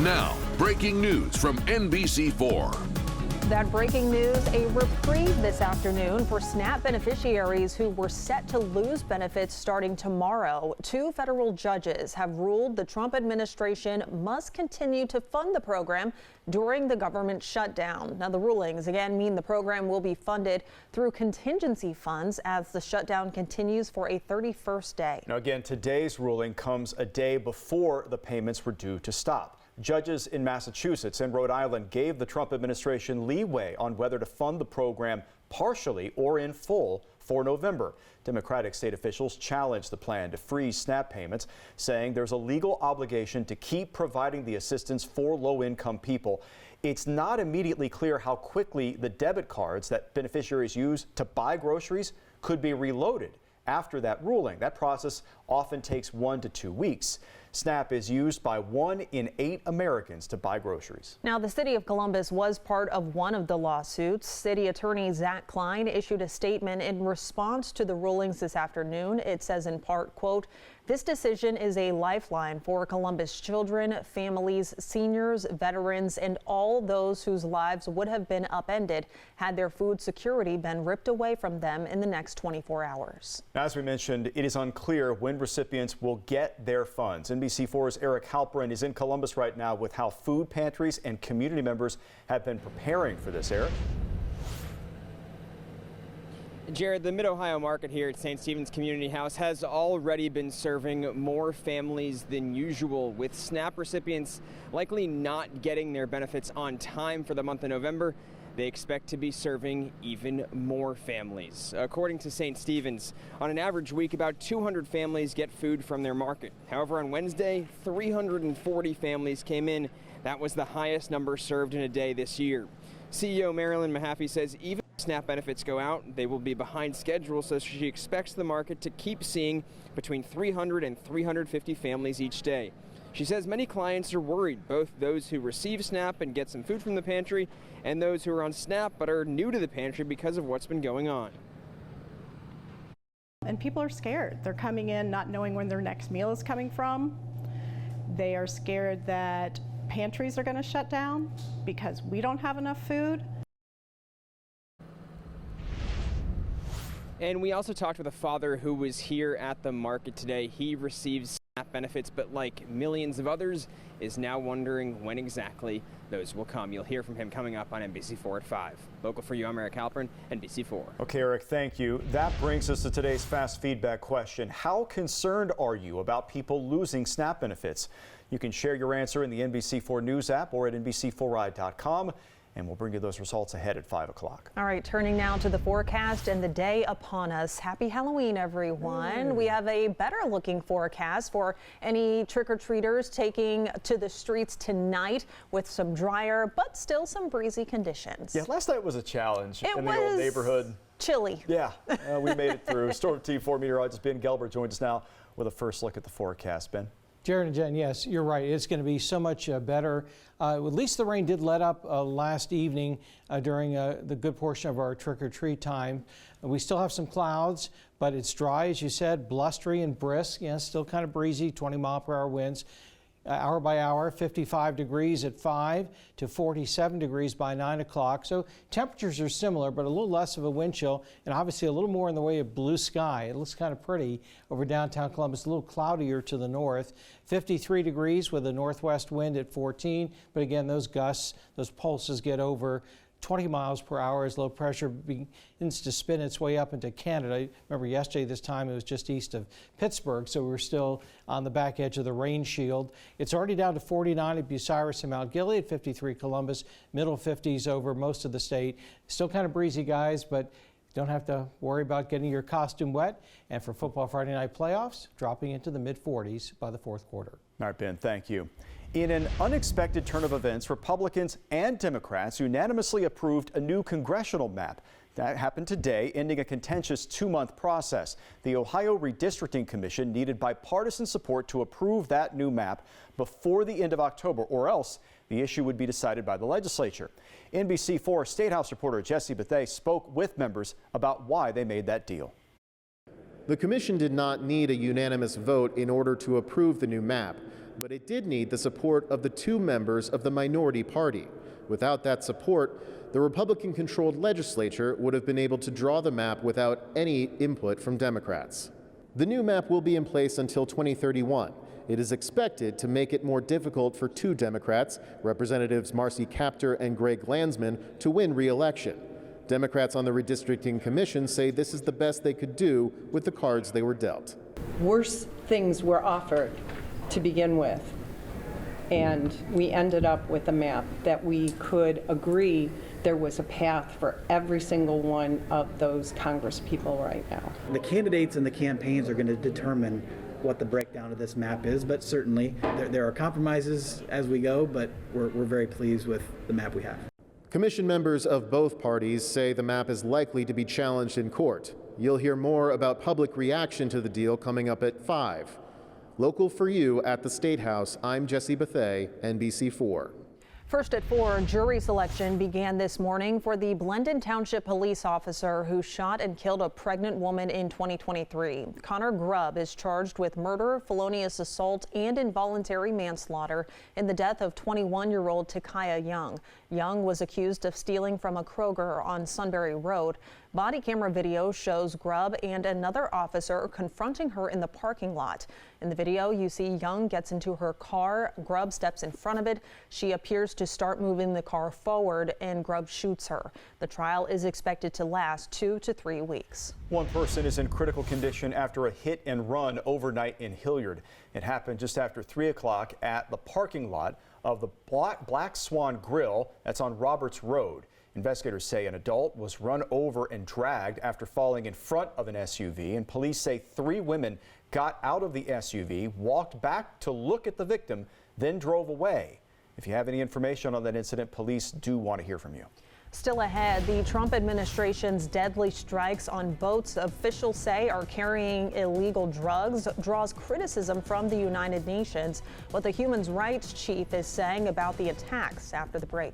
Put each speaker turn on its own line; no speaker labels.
Now, breaking news from NBC4.
That breaking news, a reprieve this afternoon for SNAP beneficiaries who were set to lose benefits starting tomorrow. Two federal judges have ruled the Trump administration must continue to fund the program during the government shutdown. Now, the rulings again mean the program will be funded through contingency funds as the shutdown continues for a 31st day.
Now, again, today's ruling comes a day before the payments were due to stop. Judges in Massachusetts and Rhode Island gave the Trump administration leeway on whether to fund the program partially or in full for November. Democratic state officials challenged the plan to freeze SNAP payments, saying there's a legal obligation to keep providing the assistance for low-income people. It's not immediately clear how quickly the debit cards that beneficiaries use to buy groceries could be reloaded after that ruling. That process often takes 1 to 2 weeks. SNAP is used by 1 in 8 Americans to buy groceries.
Now, the city of Columbus was part of one of the lawsuits. City Attorney Zach Klein issued a statement in response to the rulings this afternoon. It says in part, quote, "This decision is a lifeline for Columbus children, families, seniors, veterans, and all those whose lives would have been upended had their food security been ripped away from them in the next 24 hours.
As we mentioned, it is unclear when recipients will get their funds. NBC4's Eric Halperin is in Columbus right now with how food pantries and community members have been preparing for this. Eric?
Jared, the Mid-Ohio Market here at St. Stephen's Community House has already been serving more families than usual, with SNAP recipients likely not getting their benefits on time for the month of November. They expect to be serving even more families. According to St. Stephen's, on an average week, about 200 families get food from their market. However, on Wednesday, 340 families came in. That was the highest number served in a day this year. CEO Marilyn Mahaffey says even if SNAP benefits go out, they will be behind schedule, so she expects the market to keep seeing between 300 and 350 families each day. She says many clients are worried, both those who receive SNAP and get some food from the pantry and those who are on SNAP but are new to the pantry because of what's been going on.
And people are scared. They're coming in not knowing when their next meal is coming from. They are scared that pantries are going to shut down because we don't have enough food.
And we also talked with a father who was here at the market today. He receives SNAP benefits, but like millions of others, is now wondering when exactly those will come. You'll hear from him coming up on NBC4 at 5. Local for you, I'm Eric Halperin, NBC4.
Okay, Eric, thank you. That brings us to today's fast feedback question. How concerned are you about people losing SNAP benefits? You can share your answer in the NBC4 News app or at NBC4Ride.com. And we'll bring you those results ahead at 5 o'clock.
All right, turning now to the forecast and the day upon us. Happy Halloween, everyone. We have a better looking forecast for any trick-or-treaters taking to the streets tonight with some drier but still some breezy conditions.
Yeah, last night was a challenge
in
the old neighborhood.
Chilly.
Yeah, we made it through. Storm Team 4 meteorologist Ben Gelber joins us now with a first look at the forecast. Ben?
Jared and Jen, yes, you're right. It's going to be so much better. At least the rain did let up last evening during the good portion of our trick-or-treat time. We still have some clouds, but it's dry, as you said, blustery and brisk. Yeah, still kind of breezy, 20-mile-per-hour winds. Hour by hour, 55 degrees at 5 to 47 degrees by 9 o'clock. So temperatures are similar, but a little less of a wind chill and obviously a little more in the way of blue sky. It looks kind of pretty over downtown Columbus, a little cloudier to the north. 53 degrees with a northwest wind at 14. But again, those gusts, those pulses get over 20 miles per hour as low pressure begins to spin its way up into Canada. Remember yesterday this time it was just east of Pittsburgh, so we're still on the back edge of the rain shield. It's already down to 49 at Bucyrus and Mount Gilead, 53 Columbus, middle 50s over most of the state. Still kind of breezy, guys, but don't have to worry about getting your costume wet. And for Football Friday Night playoffs, dropping into the mid-40s by the fourth quarter.
All right, Ben, thank you. In an unexpected turn of events, Republicans and Democrats unanimously approved a new congressional map. That happened today, ending a contentious 2-month process. The Ohio Redistricting Commission needed bipartisan support to approve that new map before the end of October, or else the issue would be decided by the legislature. NBC4 State House reporter Jesse Bethea spoke with members about why they made that deal.
The commission did not need a unanimous vote in order to approve the new map. but it did need the support of the 2 members of the minority party. Without that support, the Republican-controlled legislature would have been able to draw the map without any input from Democrats. The new map will be in place until 2031. It is expected to make it more difficult for 2 Democrats, Representatives Marcy Kaptur and Greg Landsman, to win re-election. Democrats on the Redistricting Commission say this is the best they could do with the cards they were dealt.
Worse things were offered to begin with, and we ended up with a map that we could agree there was a path for every single one of those Congress people right now.
The candidates and the campaigns are going to determine what the breakdown of this map is, but certainly there are compromises as we go, but we're very pleased with the map we have.
Commission members of both parties say the map is likely to be challenged in court. You'll hear more about public reaction to the deal coming up at 5. Local for you at the State House, I'm Jesse Bethea, NBC4.
First at 4, jury selection began this morning for the Blendon Township police officer who shot and killed a pregnant woman in 2023. Connor Grubb is charged with murder, felonious assault, and involuntary manslaughter in the death of 21-year-old Takaya Young. Young was accused of stealing from a Kroger on Sunbury Road. Body camera video shows Grubb and another officer confronting her in the parking lot. In the video, you see Young gets into her car. Grubb steps in front of it. She appears to start moving the car forward, and Grubb shoots her. The trial is expected to last 2 to 3 weeks.
One person is in critical condition after a hit and run overnight in Hilliard. It happened just after 3 o'clock at the parking lot of the Black Swan Grill that's on Roberts Road. Investigators say an adult was run over and dragged after falling in front of an SUV, and police say 3 women got out of the SUV, walked back to look at the victim, then drove away. If you have any information on that incident, police do want to hear from you.
Still ahead, the Trump administration's deadly strikes on boats officials say are carrying illegal drugs draws criticism from the United Nations. What the human rights chief is saying about the attacks after the break.